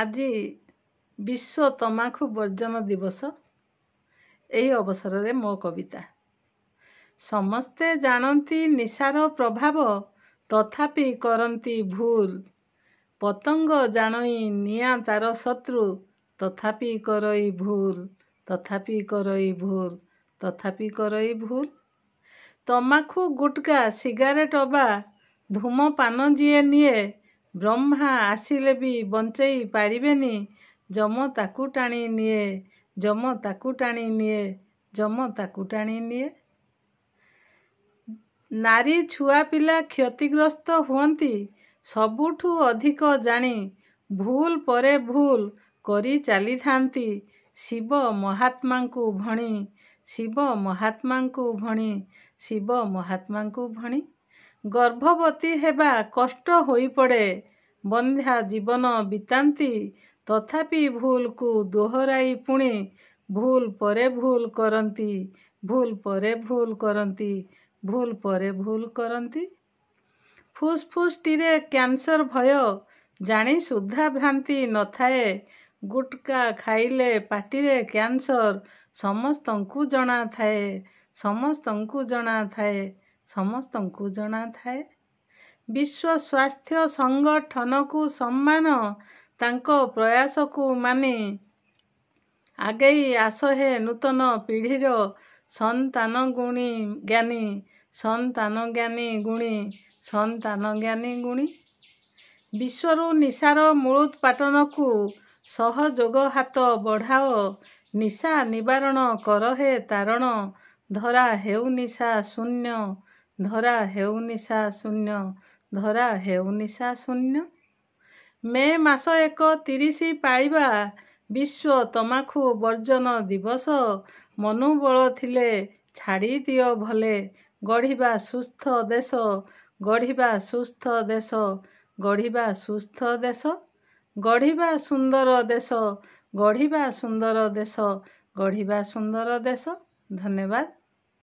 ଆଜି ବିଶ୍ୱ ତମାଖୁ ବର୍ଜନ ଦିବସ। ଏହି ଅବସରରେ ମୋ କବିତା। ସମସ୍ତେ ଜାଣନ୍ତି ନିଶାର ପ୍ରଭାବ, ତଥାପି କରନ୍ତି ଭୁଲ। ପତଙ୍ଗ ଜାଣଇ ନିଆଁ ତାର ଶତ୍ରୁ, ତଥାପି କରଇ ଭୁଲ, ତଥାପି କରଇ ଭୁଲ, ତଥାପି କରଇ ଭୁଲ। ତମାଖୁ, ଗୁଟକା, ସିଗାରେଟ ଅବା ଧୂମପାନ ଯିଏ ନିଏ, ବ୍ରହ୍ମା ଆସିଲେ ବି ବଞ୍ଚେଇ ପାରିବେନି। ଯମ ତାକୁ ଟାଣି ନିଏ, ଯମ ତାକୁ ଟାଣି ନିଏ, ଯମ ତାକୁ ଟାଣି ନିଏ। ନାରୀ ଛୁଆ ପିଲା କ୍ଷତିଗ୍ରସ୍ତ ହୁଅନ୍ତି, ସବୁଠୁ ଅଧିକ ଜାଣି ଭୁଲ ପରେ ଭୁଲ କରି ଚାଲିଥାନ୍ତି। ଶିବ ମହାତ୍ମାଙ୍କୁ ଭଣି, ଶିବ ମହାତ୍ମାଙ୍କୁ ଭଣି, ଶିବ ମହାତ୍ମାଙ୍କୁ ଭଣି। ଗର୍ଭବତୀ ହେବା କଷ୍ଟ ହୋଇପଡ଼େ, ବନ୍ଧ୍ୟା ଜୀବନ ବିତାନ୍ତି, ତଥାପି ଭୁଲକୁ ଦୋହରାଇ ପୁଣି ଭୁଲ ପରେ ଭୁଲ କରନ୍ତି, ଭୁଲ ପରେ ଭୁଲ କରନ୍ତି, ଭୁଲ ପରେ ଭୁଲ କରନ୍ତି। ଫୁସଫୁସଟିରେ କ୍ୟାନ୍ସର ଭୟ, ଜାଣି ସୁଦ୍ଧା ଭ୍ରାନ୍ତି ନଥାଏ। ଗୁଟକା ଖାଇଲେ ପାଟିରେ କ୍ୟାନ୍ସର, ସମସ୍ତଙ୍କୁ ଜଣାଥାଏ, ସମସ୍ତଙ୍କୁ ଜଣାଥାଏ, ସମସ୍ତଙ୍କୁ ଜଣାଥାଏ। ବିଶ୍ୱ ସ୍ୱାସ୍ଥ୍ୟ ସଂଗଠନକୁ ସମ୍ମାନ, ତାଙ୍କ ପ୍ରୟାସକୁ ମାନି। ଆଗେଇ ଆସ ହେ ନୂତନ ପିଢ଼ିର ସନ୍ତାନ ଗୁଣୀ ଜ୍ଞାନୀ, ସନ୍ତାନ ଜ୍ଞାନୀ ଗୁଣୀ, ସନ୍ତାନ ଜ୍ଞାନୀ ଗୁଣୀ। ବିଶ୍ୱରୁ ନିଶାର ମୂଳୋତ୍ପାଟନକୁ ସହଯୋଗ ହାତ ବଢ଼ାଅ, ନିଶା ନିବାରଣ କର ହେ ତାରଣ। ଧରା ହେଉ ନିଶା ଶୂନ୍ୟ, ଧରା ହେଉ ନିଶା ଶୂନ୍ୟ, ଧରା ହେଉ ନିଶା ଶୂନ୍ୟ। ମେ ମାସ 1 ପାଳିବା ବିଶ୍ୱ ତମାଖୁ ବର୍ଜନ ଦିବସ। ମନୋବଳ ଥିଲେ ଛାଡ଼ି ଦିଅ ଭଲେ, ଗଢ଼ିବା ସୁସ୍ଥ ଦେଶ, ଗଢ଼ିବା ସୁସ୍ଥ ଦେଶ, ଗଢ଼ିବା ସୁସ୍ଥ ଦେଶ। ଗଢ଼ିବା ସୁନ୍ଦର ଦେଶ, ଗଢ଼ିବା ସୁନ୍ଦର ଦେଶ, ଗଢ଼ିବା ସୁନ୍ଦର ଦେଶ। ଧନ୍ୟବାଦ।